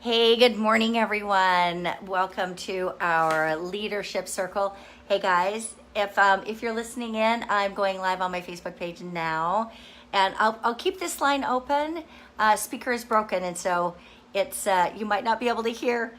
Hey, good morning, everyone. Welcome to our leadership circle. Hey, guys, if you're listening in, I'm going live on my Facebook page now, and I'll keep this line open. Speaker is broken, and so it's you might not be able to hear.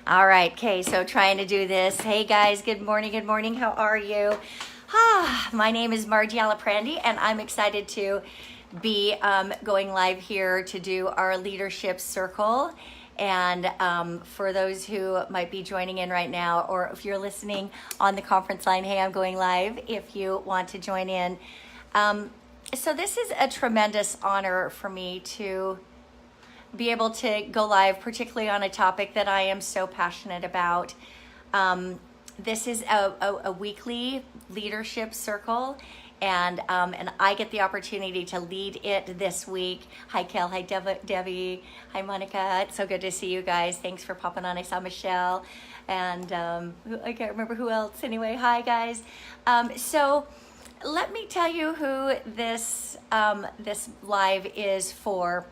All right, okay, so trying to do this. Hey guys, good morning, how are you? My name is Margie Alaprandi, and I'm excited to be going live here to do our leadership circle. And for those who might be joining in right now, or if you're listening on the conference line, hey, I'm going live if you want to join in. So this is a tremendous honor for me to be able to go live, particularly on a topic that I am so passionate about. This is a weekly leadership circle, and I get the opportunity to lead it this week. Hi, Kel. Hi, Debbie. Hi, Monica. It's so good to see you guys. Thanks for popping on. I saw Michelle, and I can't remember who else. Anyway, hi, guys. So let me tell you who this live is for.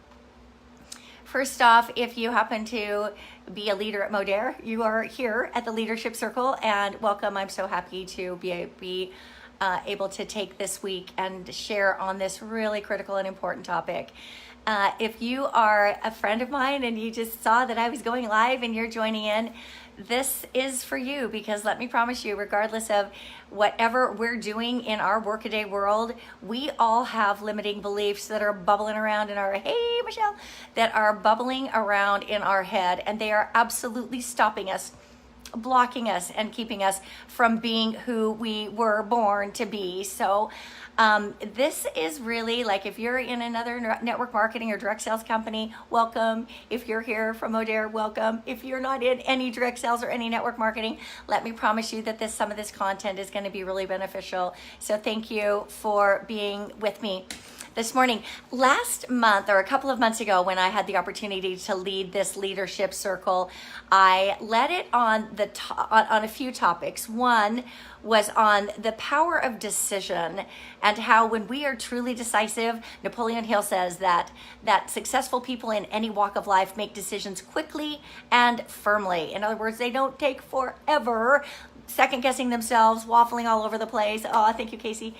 First off, if you happen to be a leader at Modere, you are here at the Leadership Circle, and welcome. I'm so happy to be able to take this week and share on this really critical and important topic. If you are a friend of mine and you just saw that I was going live and you're joining in, this is for you, because let me promise you, regardless of whatever we're doing in our workaday world, we all have limiting beliefs that are bubbling around in our, hey, Michelle, that are bubbling around in our head, and they are absolutely stopping us, blocking us, and keeping us from being who we were born to be. So this is really like, if you're in another network marketing or direct sales company, welcome. If you're here from Modere, welcome. If you're not in any direct sales or any network marketing, let me promise you that some of this content is going to be really beneficial. So thank you for being with me this morning. Last month, or a couple of months ago, when I had the opportunity to lead this leadership circle, I led it on on a few topics. One was on the power of decision, and how when we are truly decisive, Napoleon Hill says that successful people in any walk of life make decisions quickly and firmly. In other words, they don't take forever second guessing themselves, waffling all over the place. Oh, thank you, Casey.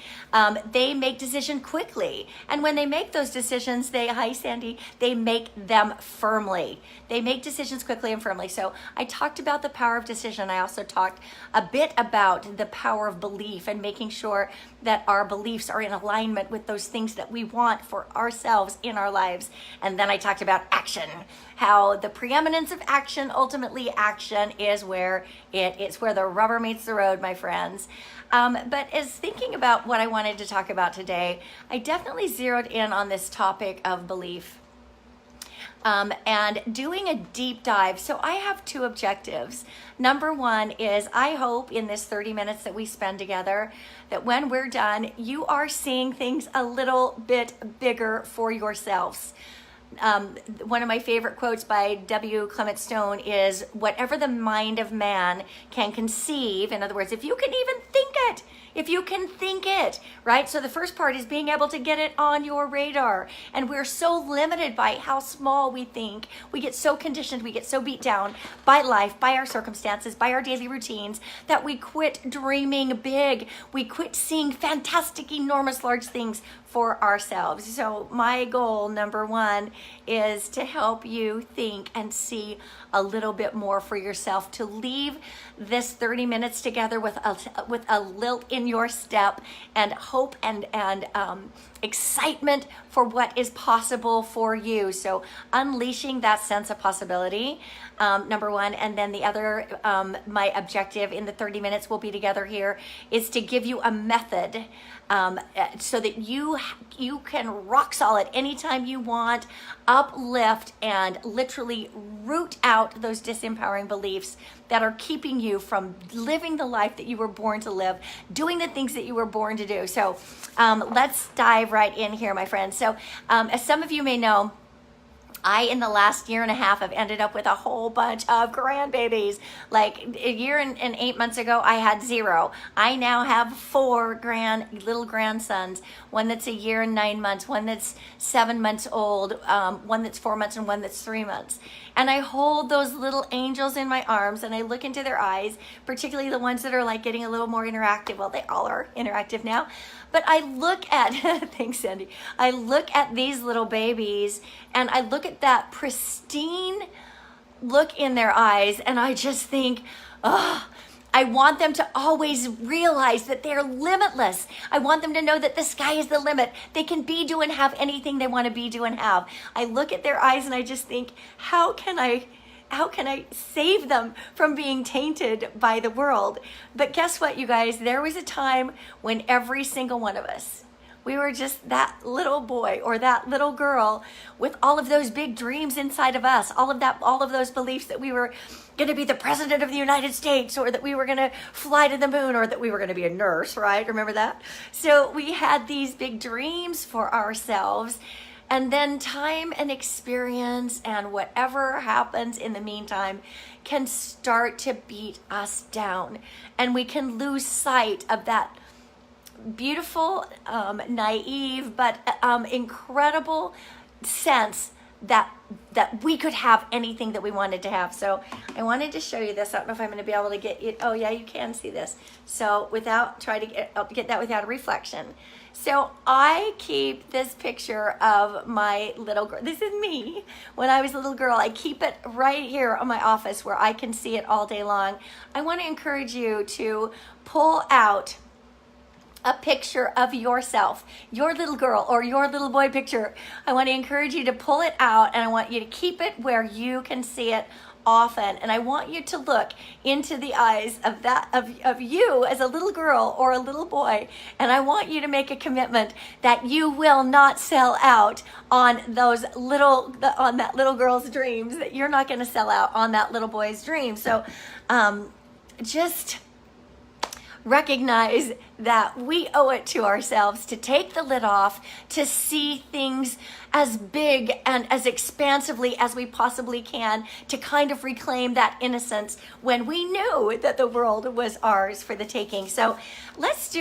They make decisions quickly. And when they make those decisions, hi, Sandy, they make them firmly. They make decisions quickly and firmly. So I talked about the power of decision. I also talked a bit about the power of belief, and making sure that our beliefs are in alignment with those things that we want for ourselves in our lives. And then I talked about action, how the preeminence of action, ultimately action is where it's where the rubber meets the road, my friends. But as thinking about what I wanted to talk about today, I definitely zeroed in on this topic of belief. And doing a deep dive. So I have two objectives. Number one is, I hope in this 30 minutes that we spend together, that when we're done, you are seeing things a little bit bigger for yourselves. One of my favorite quotes by W. Clement Stone is, whatever the mind of man can conceive, in other words, if you can even think it, right? So the first part is being able to get it on your radar. And we're so limited by how small we think. We get so conditioned, we get so beat down by life, by our circumstances, by our daily routines, that we quit dreaming big. We quit seeing fantastic, enormous, large things for ourselves. So my goal, number one, is to help you think and see a little bit more for yourself, to leave this 30 minutes together with a lilt in your step, and hope and excitement for what is possible for you. So unleashing that sense of possibility, number one. And then the other, my objective in the 30 minutes we'll be together here, is to give you a method so that you can rock solid anytime you want, uplift, and literally root out those disempowering beliefs that are keeping you from living the life that you were born to live, doing the things that you were born to do. So let's dive right in here, my friends. So as some of you may know, in the last year and a half, have ended up with a whole bunch of grandbabies. Like a year and 8 months ago, I had 0. I now have 4 little grandsons, one that's a year and 9 months, one that's 7 months old, one that's 4 months, and one that's 3 months. And I hold those little angels in my arms and I look into their eyes, particularly the ones that are like getting a little more interactive. Well, they all are interactive now. But I look at, thanks Sandy, I look at these little babies and I look at that pristine look in their eyes and I just think, oh, I want them to always realize that they're limitless. I want them to know that the sky is the limit. They can be, do, and have anything they want to be, do, and have. I look at their eyes and I just think, how can I save them from being tainted by the world? But guess what, you guys? There was a time when every single one of us, we were just that little boy or that little girl with all of those big dreams inside of us, all of those beliefs that we were going to be the president of the United States, or that we were going to fly to the moon, or that we were going to be a nurse, right? Remember that? So we had these big dreams for ourselves. And then time and experience and whatever happens in the meantime can start to beat us down. And we can lose sight of that beautiful, naive, but incredible sense that we could have anything that we wanted to have. So I wanted to show you this. I don't know if I'm going to be able to get it. Oh yeah, you can see this. So try to get that without a reflection. So I keep this picture of my little girl. This is me when I was a little girl. I keep it right here on my office where I can see it all day long. I want to encourage you to pull out a picture of yourself, your little girl or your little boy picture. I want to encourage you to pull it out and I want you to keep it where you can see it often. And I want you to look into the eyes of you as a little girl or a little boy. And I want you to make a commitment that you will not sell out on that little girl's dreams, that you're not going to sell out on that little boy's dreams. So just recognize that we owe it to ourselves to take the lid off, to see things as big and as expansively as we possibly can, to kind of reclaim that innocence when we knew that the world was ours for the taking. So let's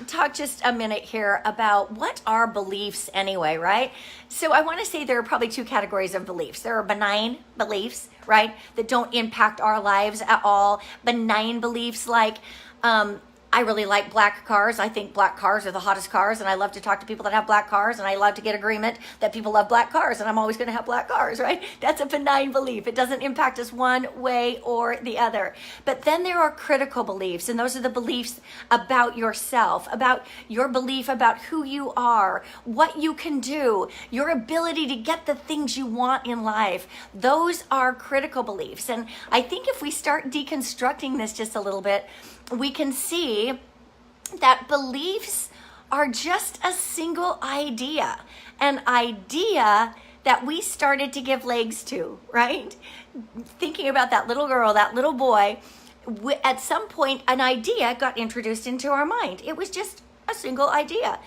talk just a minute here about what are beliefs anyway, right? So I want to say there are probably 2 categories of beliefs. There are benign beliefs, right, that don't impact our lives at all. Benign beliefs like, I really like black cars. I think black cars are the hottest cars, and I love to talk to people that have black cars, and I love to get agreement that people love black cars, and I'm always going to have black cars, right? That's a benign belief. It doesn't impact us one way or the other. But then there are critical beliefs, and those are the beliefs about yourself, about your belief about who you are, what you can do, your ability to get the things you want in life. Those are critical beliefs. And I think if we start deconstructing this just a little bit, we can see that beliefs are just a single idea, an idea that we started to give legs to, right? Thinking about that little girl, that little boy, at some point, an idea got introduced into our mind. It was just a single idea.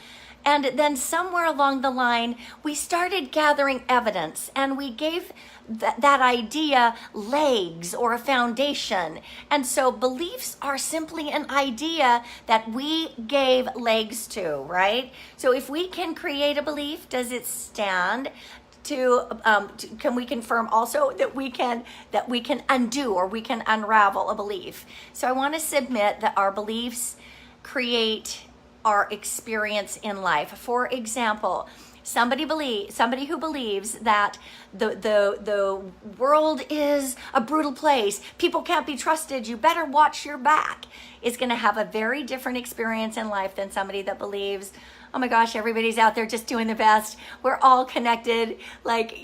And then somewhere along the line, we started gathering evidence and we gave that idea legs or a foundation. And so beliefs are simply an idea that we gave legs to, right? So if we can create a belief, does it stand? Can we confirm also that we can undo or we can unravel a belief? So I want to submit that our beliefs create our experience in life. For example, somebody who believes that the world is a brutal place, people can't be trusted, you better watch your back, is going to have a very different experience in life than somebody that believes, oh my gosh, everybody's out there just doing the best. We're all connected. Like,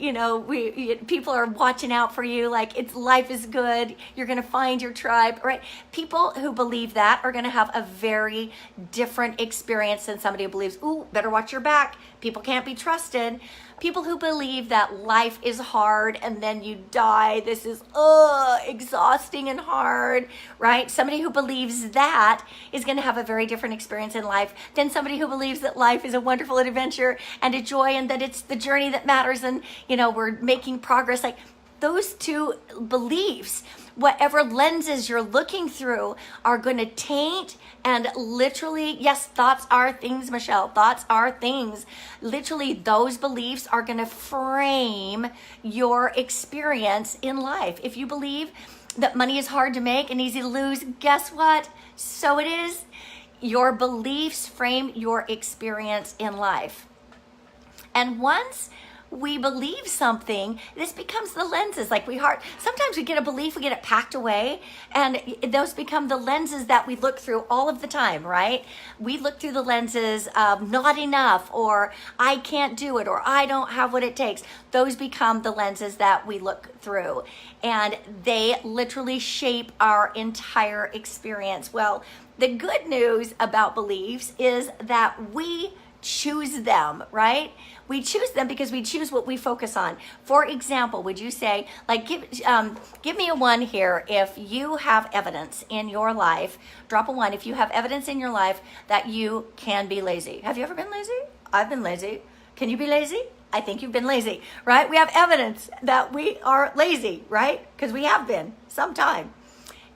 people are watching out for you. Like, life is good. You're going to find your tribe, right? People who believe that are going to have a very different experience than somebody who believes, ooh, better watch your back. People can't be trusted. People who believe that life is hard and then you die. This is exhausting and hard, right? Somebody who believes that is going to have a very different experience in life than somebody who believes that life is a wonderful adventure and a joy and that it's the journey that matters and, we're making progress. Like those two beliefs, whatever lenses you're looking through, are going to taint and literally, yes, thoughts are things, Michelle. Thoughts are things. Literally, those beliefs are going to frame your experience in life. If you believe that money is hard to make and easy to lose, guess what? So it is. Your beliefs frame your experience in life. And once we believe something, this becomes the lenses. Like sometimes we get a belief, we get it packed away, and those become the lenses that we look through all of the time, right? We look through the lenses of not enough, or I can't do it, or I don't have what it takes. Those become the lenses that we look through, and they literally shape our entire experience. Well, the good news about beliefs is that we choose them, right? We choose them because we choose what we focus on. For example, would you say, like, give me a 1 here if you have evidence in your life, drop a 1 if you have evidence in your life that you can be lazy. Have you ever been lazy? I've been lazy. Can you be lazy? I think you've been lazy, right? We have evidence that we are lazy, right? Because we have been sometime.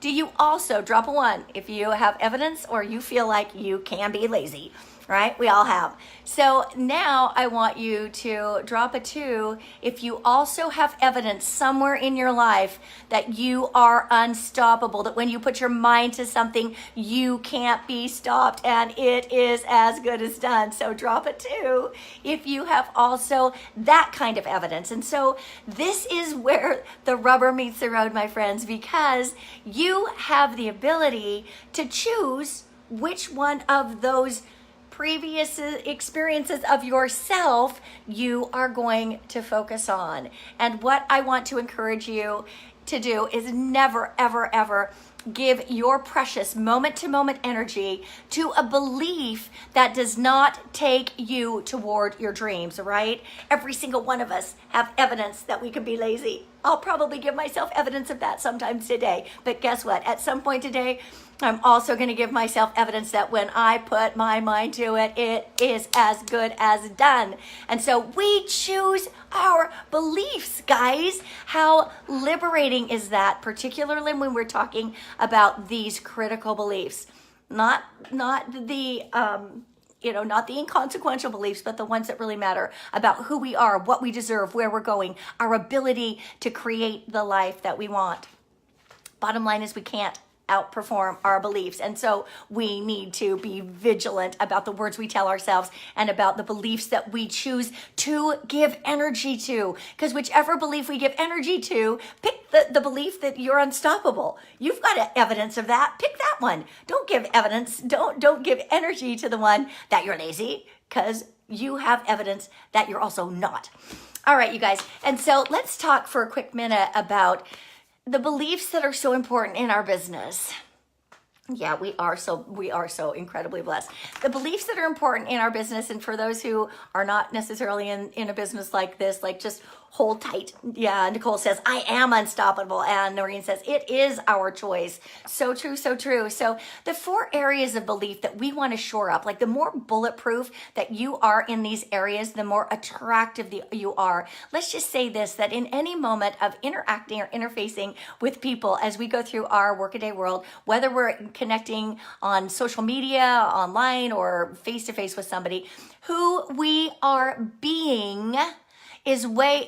Do you also, drop a 1 if you have evidence or you feel like you can be lazy? Right? We all have. So now I want you to drop a 2 if you also have evidence somewhere in your life that you are unstoppable, that when you put your mind to something, you can't be stopped and it is as good as done. So drop a 2 if you have also that kind of evidence. And so this is where the rubber meets the road, my friends, because you have the ability to choose which one of those previous experiences of yourself you are going to focus on. And what I want to encourage you to do is never, ever, ever give your precious moment-to-moment energy to a belief that does not take you toward your dreams, right? Every single one of us have evidence that we can be lazy. I'll probably give myself evidence of that sometimes today. But guess what? At some point today, I'm also going to give myself evidence that when I put my mind to it, it is as good as done. And so we choose our beliefs, guys. How liberating is that, particularly when we're talking about these critical beliefs? Not the not the inconsequential beliefs, but the ones that really matter about who we are, what we deserve, where we're going, our ability to create the life that we want. Bottom line is we can't outperform our beliefs. And so we need to be vigilant about the words we tell ourselves and about the beliefs that we choose to give energy to. Because whichever belief we give energy to, pick the belief that you're unstoppable. You've got evidence of that. Pick that one. Don't give evidence. Don't give energy to the one that you're lazy, because you have evidence that you're also not. All right, you guys. And so let's talk for a quick minute about the beliefs that are so important in our business. Yeah, we are so incredibly blessed. The beliefs that are important in our business, and for those who are not necessarily in a business like this, like just hold tight. Yeah, Nicole says, I am unstoppable. And Noreen says, it is our choice. So true, so true. So the 4 areas of belief that we want to shore up, like the more bulletproof that you are in these areas, the more attractive you are. Let's just say this, that in any moment of interacting or interfacing with people as we go through our workaday world, whether we're connecting on social media, online, or face-to-face with somebody, who we are being is way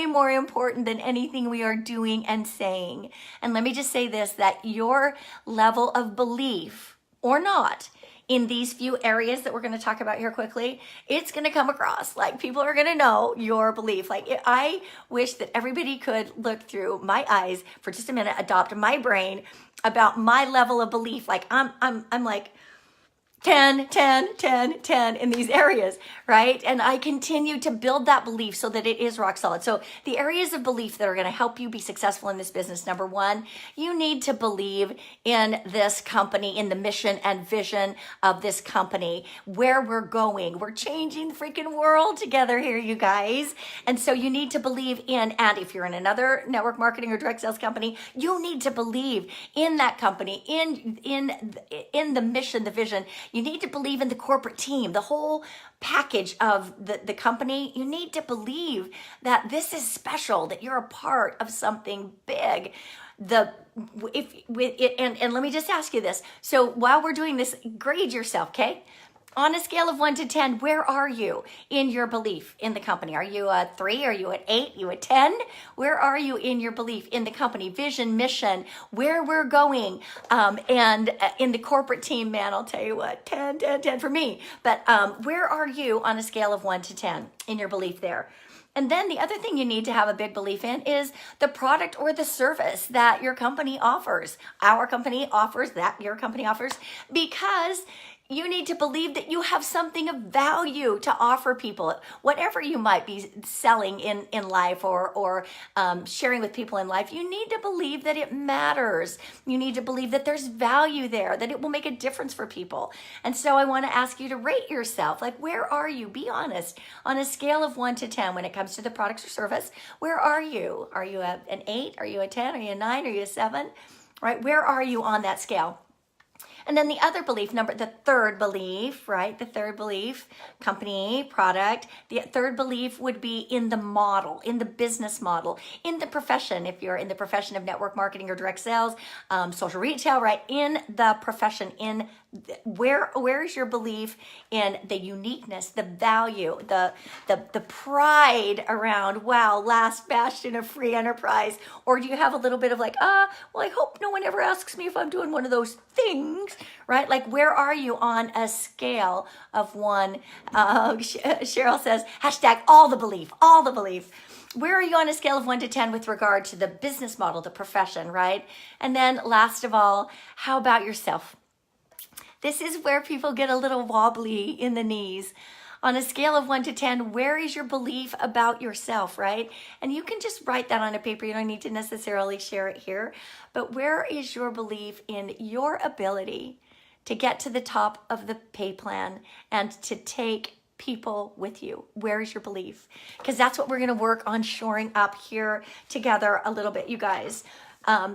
more important than anything we are doing and saying. And let me just say this, that your level of belief or not in these few areas that we're going to talk about here quickly, it's going to come across. Like, people are going to know your belief. Like, I wish that everybody could look through my eyes for just a minute, adopt my brain about my level of belief. Like, I'm like, 10, 10, 10, 10 in these areas, right? And I continue to build that belief so that it is rock solid. So the areas of belief that are going to help you be successful in this business, number one, you need to believe in this company, in the mission and vision of this company, where we're going. We're changing the freaking world together here, you guys. And so you need to believe in, and if you're in another network marketing or direct sales company, you need to believe in that company, in the mission, the vision. You need to believe in the corporate team, the whole package of the company. You need to believe that this is special, that you're a part of something big. And let me just ask you this. So while we're doing this, grade yourself, okay? On a scale of 1 to 10, where are you in your belief in the company? Are you a 3? Are you at 8? Are you at 10? Where are you in your belief in the company, vision, mission, where we're going? And in the corporate team, man, I'll tell you what, 10, 10, 10 for me. But where are you on a scale of 1 to 10 in your belief there? And then the other thing you need to have a big belief in is the product or the service that your company offers. Our company offers that your company offers, because you need to believe that you have something of value to offer people. Whatever you might be selling in life or sharing with people in life, you need to believe that it matters. You need to believe that there's value there, that it will make a difference for people. And so I want to ask you to rate yourself. Like, where are you? Be honest. On a scale of 1 to 10 when it comes to the products or service, where are you? Are you an 8? Are you a 10? Are you a 9? Are you a 7? Right? Where are you on that scale? And then the other belief, the third belief, right? The third belief, company, product. The third belief would be in the model, in the business model, in the profession. If you're in the profession of network marketing or direct sales, social retail, right? In the profession, where is your belief in the uniqueness, the value, the pride around, wow, last bastion of free enterprise? Or do you have a little bit of like, well, I hope no one ever asks me if I'm doing one of those things, right? Like, where are you on a scale of 1? Cheryl says, hashtag all the belief, all the belief. Where are you on a scale of 1 to 10 with regard to the business model, the profession, right? And then last of all, how about yourself? This is where people get a little wobbly in the knees. On a scale of 1 to 10, where is your belief about yourself, right? And you can just write that on a paper. You don't need to necessarily share it here. But where is your belief in your ability to get to the top of the pay plan and to take people with you? Where is your belief? Because that's what we're going to work on shoring up here together a little bit, you guys.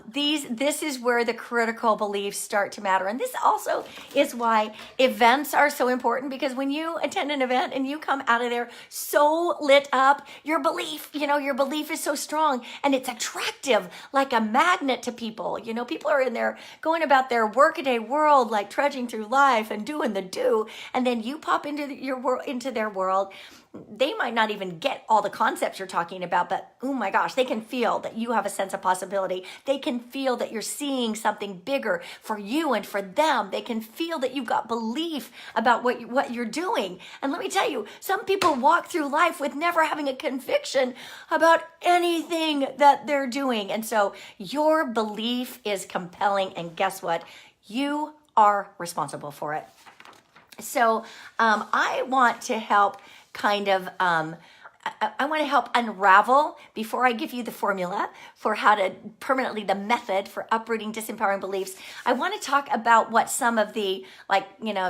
This is where the critical beliefs start to matter. And this also is why events are so important, because when you attend an event and you come out of there so lit up, your belief is so strong and it's attractive like a magnet to people. People are in there going about their workaday world, like trudging through life and doing the do. And then you pop into their world. They might not even get all the concepts you're talking about, but oh my gosh, they can feel that you have a sense of possibility. They can feel that you're seeing something bigger for you and for them. They can feel that you've got belief about what you're doing. And let me tell you, some people walk through life with never having a conviction about anything that they're doing. And so your belief is compelling. And guess what? You are responsible for it. So I want to help I want to help unravel, before I give you the formula for how to permanently, the method for uprooting disempowering beliefs. I want to talk about what some of the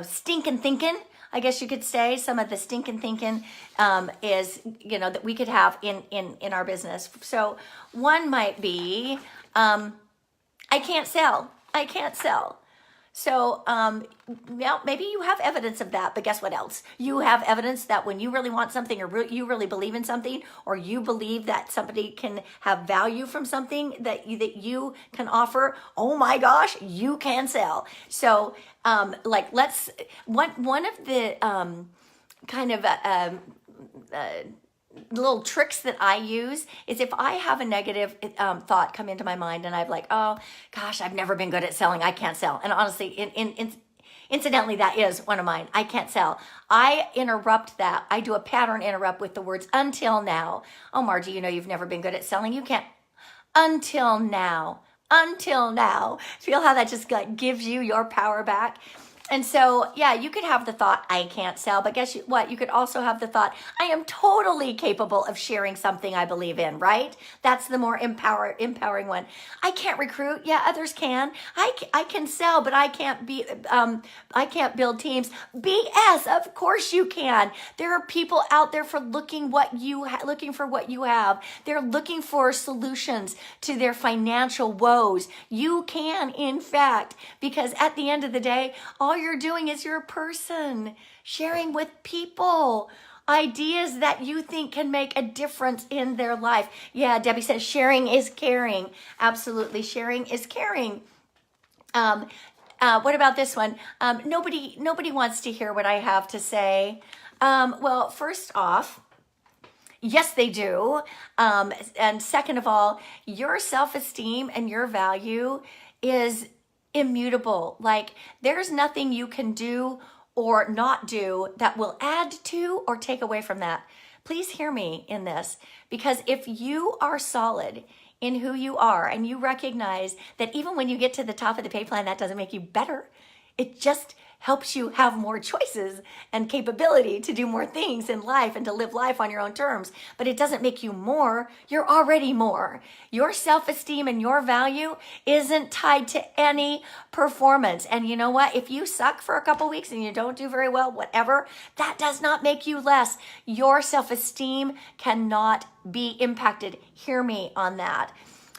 stinking thinking, I guess you could say, some of the stinking thinking is, that we could have in our business. So one might be, I can't sell. So, maybe you have evidence of that, but guess what else? You have evidence that when you really want something, or you really believe in something, or you believe that somebody can have value from something that you can offer, oh my gosh, you can sell. So, one of the little tricks that I use is, if I have a negative thought come into my mind and I'm like, oh gosh, I've never been good at selling, I can't sell. And honestly, incidentally, that is one of mine. I can't sell. I interrupt that. I do a pattern interrupt with the words until now. Oh, Margie, you've never been good at selling. You can't. Until now. Feel how that just gives you your power back. And so, yeah, you could have the thought, I can't sell, but guess what? You could also have the thought, I am totally capable of sharing something I believe in, right? That's the more empowering one. I can't recruit. Yeah, others can. I can sell, but I can't build teams. BS, of course you can. There are people out there for looking for what you have. They're looking for solutions to their financial woes. You can, in fact, because at the end of the day, all you're doing is you're a person sharing with people ideas that you think can make a difference in their life. Yeah, Debbie says sharing is caring. Absolutely, sharing is caring. What about this one? Nobody wants to hear what I have to say. Well, first off, yes, they do. And second of all, your self-esteem and your value is immutable. Like there's nothing you can do or not do that will add to or take away from that. Please hear me in this, because if you are solid in who you are and you recognize that even when you get to the top of the pay plan, that doesn't make you better. It just helps you have more choices and capability to do more things in life and to live life on your own terms. But it doesn't make you more. You're already more. Your self-esteem and your value isn't tied to any performance. And you know what? If you suck for a couple weeks and you don't do very well, whatever, that does not make you less. Your self-esteem cannot be impacted. Hear me on that.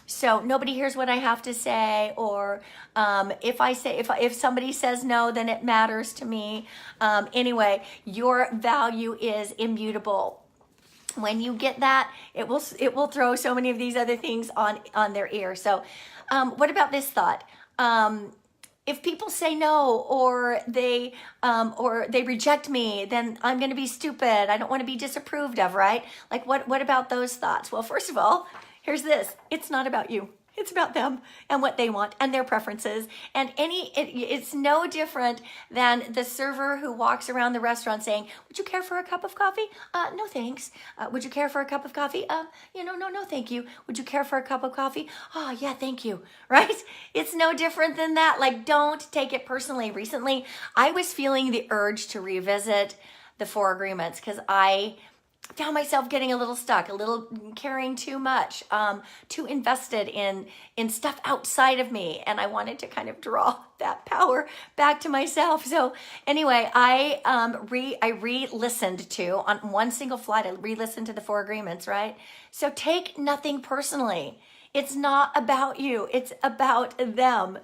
So nobody hears what I have to say, or if somebody says no, then it matters to me. Anyway, your value is immutable. When you get that, it will throw so many of these other things on their ear. So, what about this thought? If people say no, or they reject me, then I'm going to be stupid. I don't want to be disapproved of, right? Like what about those thoughts? Well, first of all, here's this. It's not about you. It's about them and what they want and their preferences. And it's no different than the server who walks around the restaurant saying, would you care for a cup of coffee? No, thanks. Would you care for a cup of coffee? No, thank you. Would you care for a cup of coffee? Oh, yeah, thank you. Right? It's no different than that. Like, don't take it personally. Recently, I was feeling the urge to revisit the 4 agreements because I found myself getting a little stuck, a little caring too much, too invested in stuff outside of me. And I wanted to kind of draw that power back to myself. So anyway, I re-listened to, on one single flight, I re-listened to the 4 agreements, right? So take nothing personally. It's not about you. It's about them.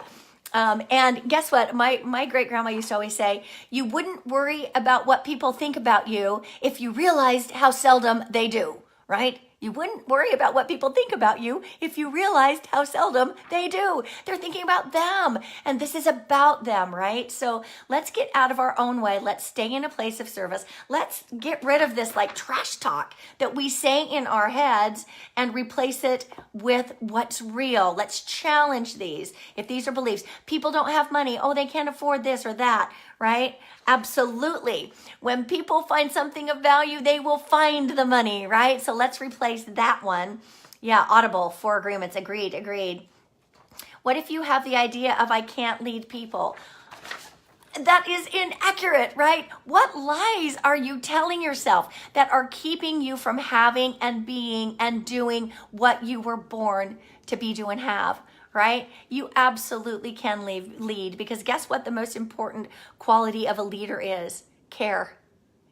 And guess what? My great grandma used to always say, you wouldn't worry about what people think about you if you realized how seldom they do, right? You wouldn't worry about what people think about you if you realized how seldom they do. They're thinking about them, and this is about them, right? So let's get out of our own way. Let's stay in a place of service. Let's get rid of this like trash talk that we say in our heads and replace it with what's real. Let's challenge these. If these are beliefs, people don't have money. Oh, they can't afford this or that, right? Absolutely. When people find something of value, they will find the money, right? So let's replace that one. Yeah, Audible, 4 agreements. Agreed. What if you have the idea of I can't lead people? That is inaccurate, right? What lies are you telling yourself that are keeping you from having and being and doing what you were born to be, do, and have? Right? You absolutely can lead, because guess what the most important quality of a leader is? Care.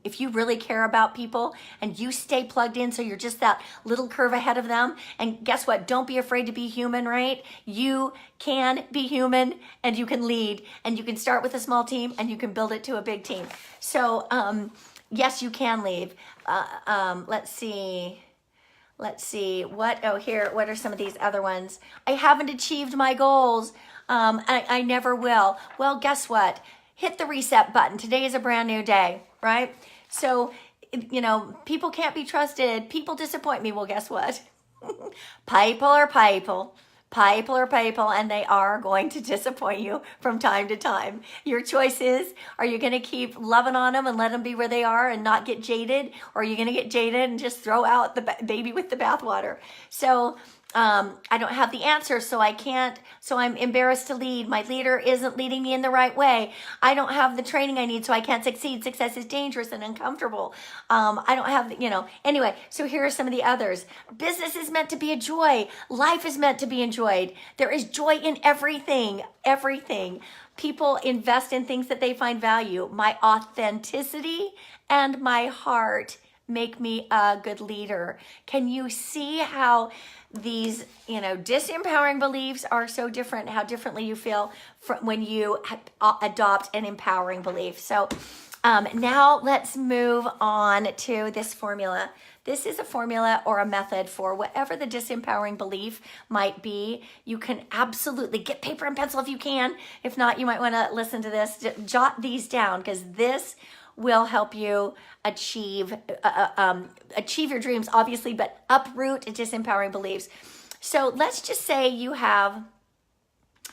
If you really care about people and you stay plugged in, so you're just that little curve ahead of them, and guess what? Don't be afraid to be human, right? You can be human and you can lead, and you can start with a small team and you can build it to a big team. So, yes, you can lead. Let's see, what are some of these other ones? I haven't achieved my goals. I never will. Well, guess what? Hit the reset button. Today is a brand new day, right? So, people can't be trusted. People disappoint me. Well, guess what? People are people. People are people, and they are going to disappoint you from time to time. Your choice is, are you going to keep loving on them and let them be where they are and not get jaded? Or are you going to get jaded and just throw out the baby with the bathwater? So I don't have the answer, so I can't, so I'm embarrassed to lead. My leader isn't leading me in the right way. I don't have the training I need, so I can't succeed. Success is dangerous and uncomfortable. I don't have the, anyway, so here are some of the others. Business is meant to be a joy. Life is meant to be enjoyed. There is joy in everything, everything. People invest in things that they find value. My authenticity and my heart make me a good leader. Can you see how these, disempowering beliefs are so different, how differently you feel when you adopt an empowering belief? So now let's move on to this formula. This is a formula or a method for whatever the disempowering belief might be. You can absolutely get paper and pencil if you can. If not, you might want to listen to this. Jot these down, because this will help you achieve your dreams, obviously, but uproot disempowering beliefs. So let's just say you have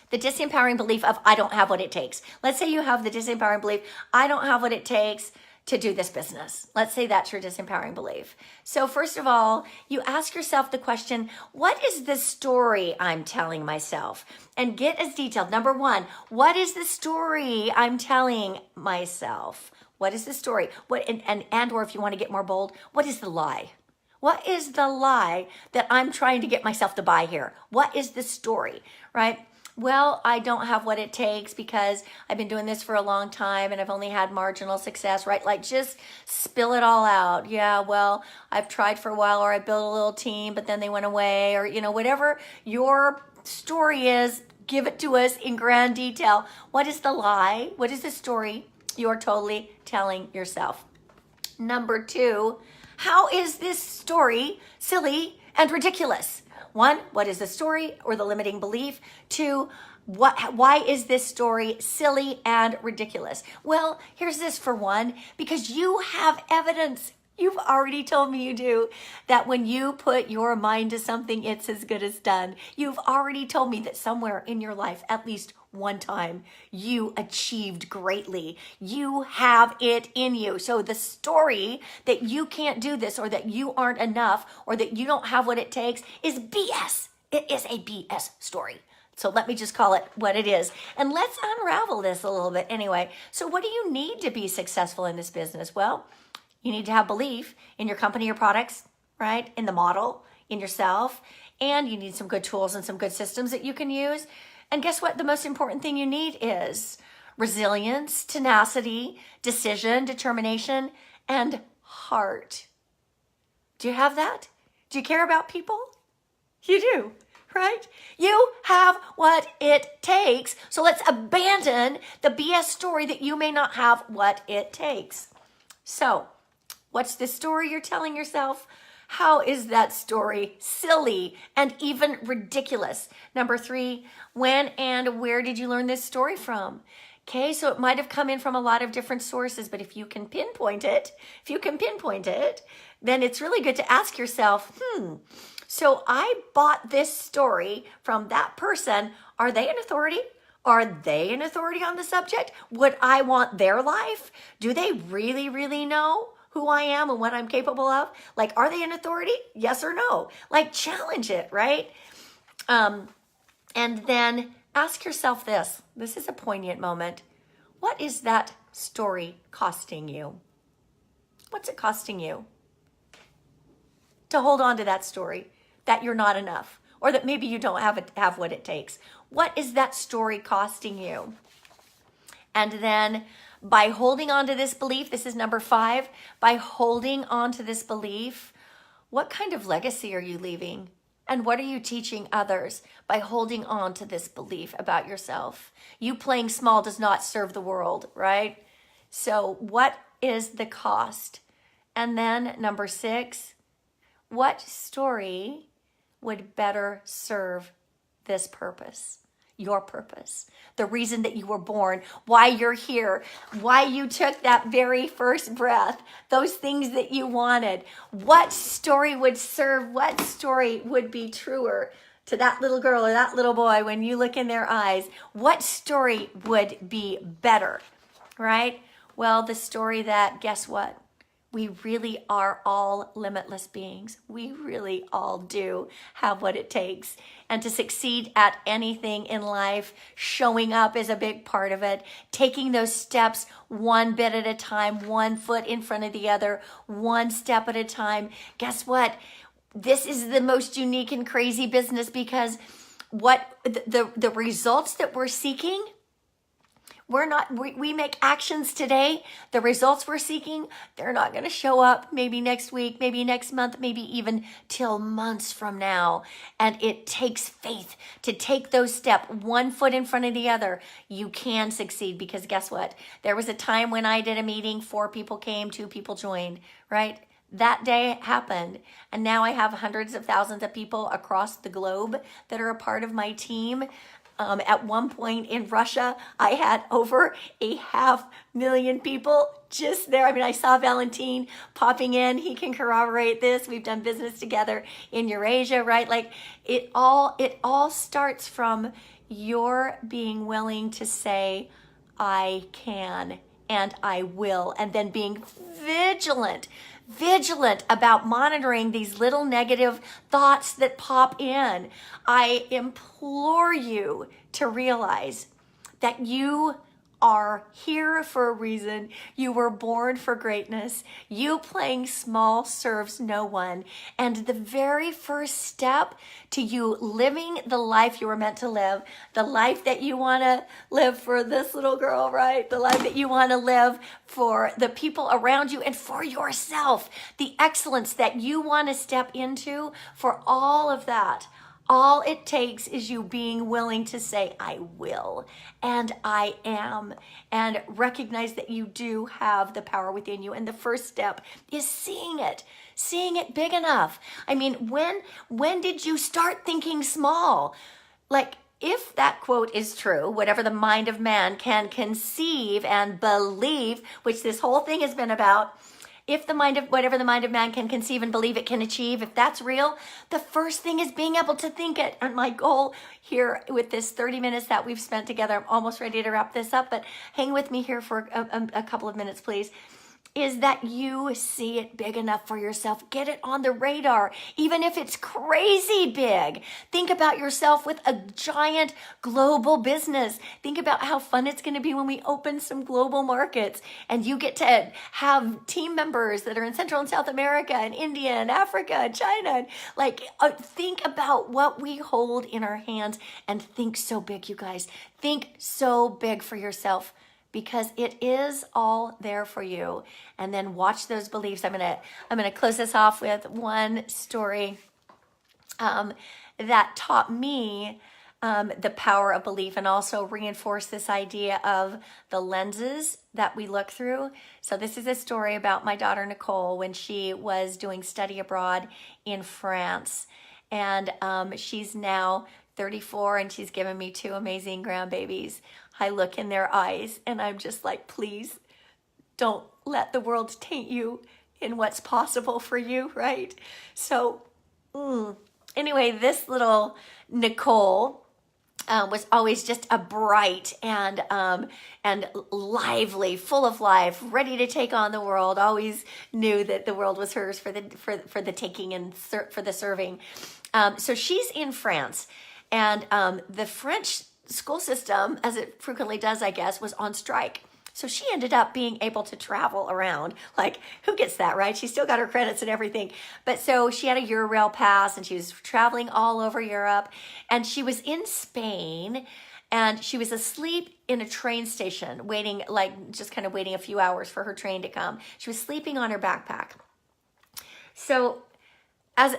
the disempowering belief of, I don't have what it takes. Let's say you have the disempowering belief, I don't have what it takes to do this business. Let's say that's your disempowering belief. So first of all, you ask yourself the question, what is the story I'm telling myself? And get as detailed. Number one, what is the story I'm telling myself? What is the story? What and or if you want to get more bold, what is the lie? What is the lie that I'm trying to get myself to buy here? What is the story, right? Well, I don't have what it takes because I've been doing this for a long time and I've only had marginal success, right? Like, just spill it all out. Yeah, well, I've tried for a while, or I built a little team, but then they went away, or, whatever your story is, give it to us in grand detail. What is the lie? What is the story you're totally telling yourself? Number two, how is this story silly and ridiculous? One, what is the story or the limiting belief? Two, why is this story silly and ridiculous? Well, here's this for one, because you have evidence. You've already told me you do, that when you put your mind to something, it's as good as done. You've already told me that somewhere in your life, at least one time, you achieved greatly. You have it in you. So the story that you can't do this, or that you aren't enough, or that you don't have what it takes, is BS. It is a BS story. So let me just call it what it is. And let's unravel this a little bit anyway. So what do you need to be successful in this business? Well, you need to have belief in your company or products, right? In the model, in yourself. And you need some good tools and some good systems that you can use. And guess what? The most important thing you need is resilience, tenacity, decision, determination, and heart. Do you have that? Do you care about people? You do, right? You have what it takes. So let's abandon the BS story that you may not have what it takes. So, what's the story you're telling yourself? How is that story silly and even ridiculous? Number three, when and where did you learn this story from? Okay, so it might have come in from a lot of different sources, but if you can pinpoint it, then it's really good to ask yourself, so I bought this story from that person. Are they an authority? Are they an authority on the subject? Would I want their life? Do they really, really know who I am and what I'm capable of? Like, are they an authority? Yes or no? Like, challenge it, right? And then ask yourself this. This is a poignant moment. What is that story costing you? What's it costing you to hold on to that story, that you're not enough, or that maybe you don't have what it takes? What is that story costing you? And then by holding on to this belief, this is number 5, by holding on to this belief, what kind of legacy are you leaving? And what are you teaching others by holding on to this belief about yourself? You playing small does not serve the world, right? So what is the cost? And then number 6, what story would better serve this purpose? Your purpose, the reason that you were born, why you're here, why you took that very first breath, those things that you wanted. What story would serve, what story would be truer to that little girl or that little boy when you look in their eyes? What story would be better, right? Well, the story that, guess what, we really are all limitless beings. We really all do have what it takes. And to succeed at anything in life, showing up is a big part of it. Taking those steps one bit at a time, one foot in front of the other, one step at a time. Guess what? This is the most unique and crazy business, because what the results that we're seeking, we make actions today. The results we're seeking, they're not going to show up maybe next week, maybe next month, maybe even till months from now. And it takes faith to take those steps one foot in front of the other. You can succeed, because guess what? There was a time when I did a meeting, 4 people came, 2 people joined, right? That day happened. And now I have hundreds of thousands of people across the globe that are a part of my team. At one point in Russia, I had over 500,000 people just there. I mean, I saw Valentin popping in. He can corroborate this. We've done business together in Eurasia, right? Like it all starts from your being willing to say, I can and I will, and then being vigilant about monitoring these little negative thoughts that pop in. I implore you to realize that you are here for a reason. You were born for greatness. You playing small serves no one. And the very first step to you living the life you were meant to live, the life that you want to live for this little girl, right? The life that you want to live for the people around you and for yourself, the excellence that you want to step into, for all of that. All it takes is you being willing to say, I will, and I am, and recognize that you do have the power within you. And the first step is seeing it big enough. I mean, when did you start thinking small? Like, if that quote is true, whatever the mind of man can conceive and believe, which this whole thing has been about, if whatever the mind of man can conceive and believe it can achieve, if that's real, the first thing is being able to think it. And my goal here with this 30 minutes that we've spent together, I'm almost ready to wrap this up, but hang with me here for a couple of minutes, please, is that you see it big enough for yourself. Get it on the radar, even if it's crazy big. Think about yourself with a giant global business. Think about how fun it's going to be when we open some global markets and you get to have team members that are in Central and South America and India and Africa and China. Think about what we hold in our hands and think so big, you guys. Think so big for yourself, because it is all there for you. And then watch those beliefs. I'm gonna close this off with one story that taught me the power of belief, and also reinforce this idea of the lenses that we look through. So this is a story about my daughter Nicole when she was doing study abroad in France, and she's now 34, and she's given me 2 amazing grandbabies. I look in their eyes and I'm just like, please don't let the world taint you in what's possible for you, right? So anyway, this little Nicole was always just a bright and lively, full of life, ready to take on the world. Always knew that the world was hers for the taking and for the serving. So she's in France, and the French school system, as it frequently does, I guess, was on strike. So she ended up being able to travel around. Like, who gets that, right? She still got her credits and everything. But so she had a Eurail pass, and she was traveling all over Europe. And she was in Spain, and she was asleep in a train station, waiting a few hours for her train to come. She was sleeping on her backpack. So as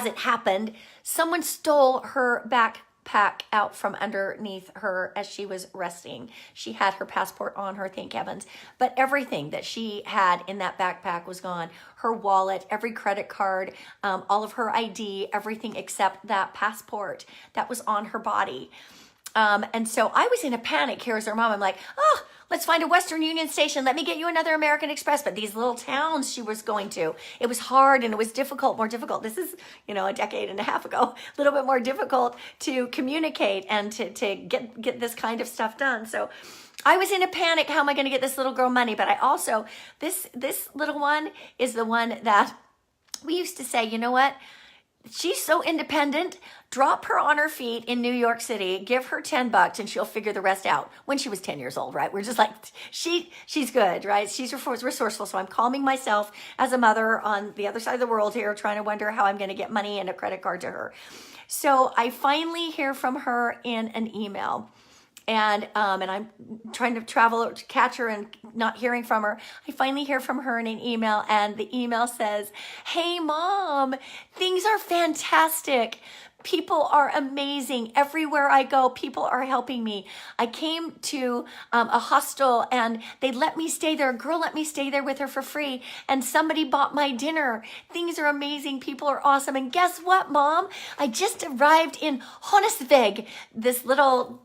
it happened, someone stole her backpack out from underneath her as she was resting. She had her passport on her, thank heavens, but everything that she had in that backpack was gone. Her wallet, every credit card, all of her ID, everything except that passport that was on her body. And so I was in a panic. Here's her mom. I'm like, oh, let's find a Western Union station. Let me get you another American Express. But these little towns she was going to, it was hard and it was more difficult. This is, a decade and a half ago, a little bit more difficult to communicate and to get this kind of stuff done. So I was in a panic. How am I going to get this little girl money? But I also, this little one is the one that we used to say, you know what? She's so independent. Drop her on her feet in New York City, give her $10 and she'll figure the rest out. When she was 10 years old, right? We're just like, she's good, right? She's resourceful. So I'm calming myself as a mother on the other side of the world here, trying to wonder how I'm going to get money and a credit card to her. So I finally hear from her in an email. And I'm trying to travel to catch her and not hearing from her. I finally hear from her in an email, and the email says, "Hey, Mom, things are fantastic. People are amazing. Everywhere I go, people are helping me. I came to a hostel and they let me stay there. A girl let me stay there with her for free. And somebody bought my dinner. Things are amazing. People are awesome. And guess what, Mom? I just arrived in Honnesvig, this little,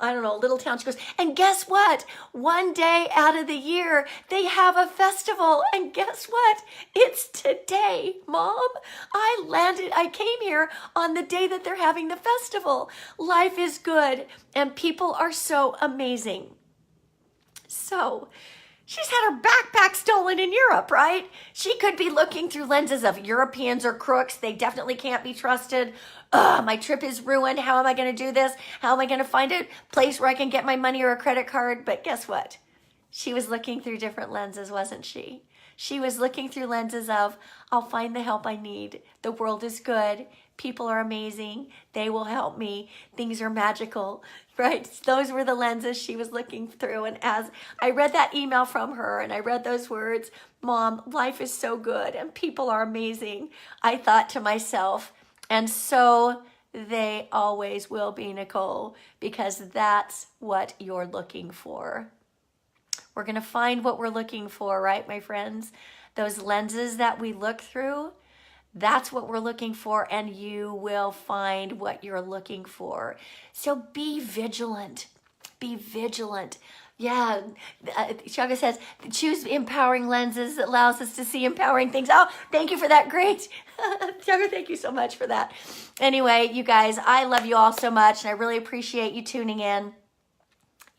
I don't know, little town." She goes, "And guess what? One day out of the year, they have a festival. And guess what? It's today, Mom. I came here on the day that they're having the festival. Life is good and people are so amazing." So she's had her backpack stolen in Europe, right? She could be looking through lenses of Europeans are crooks. They definitely can't be trusted. My trip is ruined. How am I going to do this? How am I going to find a place where I can get my money or a credit card? But guess what? She was looking through different lenses, wasn't she? She was looking through lenses of, I'll find the help I need. The world is good. People are amazing. They will help me. Things are magical, right? Those were the lenses she was looking through. And as I read that email from her and I read those words, "Mom, life is so good and people are amazing," I thought to myself, and so they always will be, Nicole, because that's what you're looking for. We're going to find what we're looking for, right, my friends? Those lenses that we look through, that's what we're looking for, and you will find what you're looking for. So be vigilant. Be vigilant. Yeah, Chaga says, choose empowering lenses that allows us to see empowering things. Oh, thank you for that. Great. Chaga, thank you so much for that. Anyway, you guys, I love you all so much, and I really appreciate you tuning in.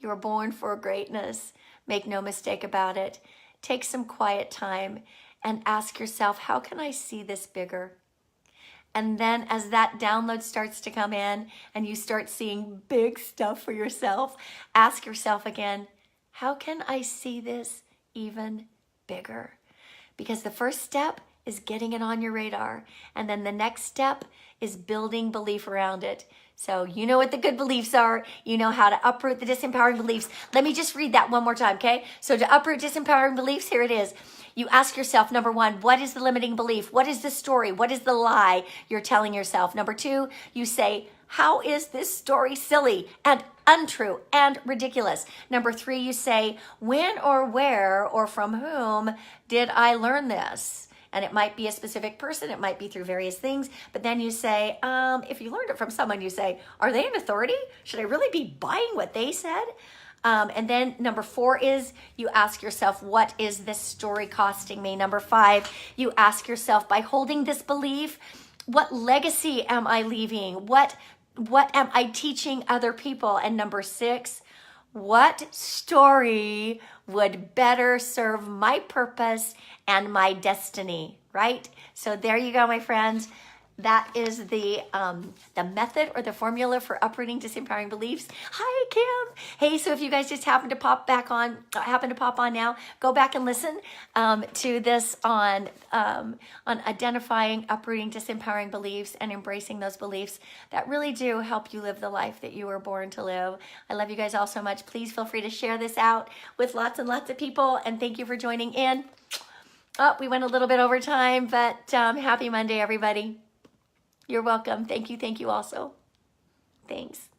You were born for greatness. Make no mistake about it. Take some quiet time and ask yourself, how can I see this bigger? And then as that download starts to come in and you start seeing big stuff for yourself, ask yourself again, how can I see this even bigger? Because the first step is getting it on your radar. And then the next step is building belief around it. So you know what the good beliefs are. You know how to uproot the disempowering beliefs. Let me just read that one more time, okay? So to uproot disempowering beliefs, here it is. You ask yourself, number one, what is the limiting belief? What is the story? What is the lie you're telling yourself? Number two, you say, how is this story silly and untrue and ridiculous? Number three, you say, when or where or from whom did I learn this? And it might be a specific person. It might be through various things. But then you say, if you learned it from someone, you say, are they an authority? Should I really be buying what they said? And then number four is you ask yourself, what is this story costing me? Number five, you ask yourself, by holding this belief, what legacy am I leaving? What am I teaching other people? And number six, what story would better serve my purpose and my destiny, right? So there you go, my friends. That is the method or the formula for uprooting disempowering beliefs. Hi, Kim. Hey, so if you guys just happen to pop on now, go back and listen to this on identifying, uprooting disempowering beliefs and embracing those beliefs that really do help you live the life that you were born to live. I love you guys all so much. Please feel free to share this out with lots and lots of people, and thank you for joining in. Oh, we went a little bit over time, but happy Monday, everybody. You're welcome. Thank you also. Thanks.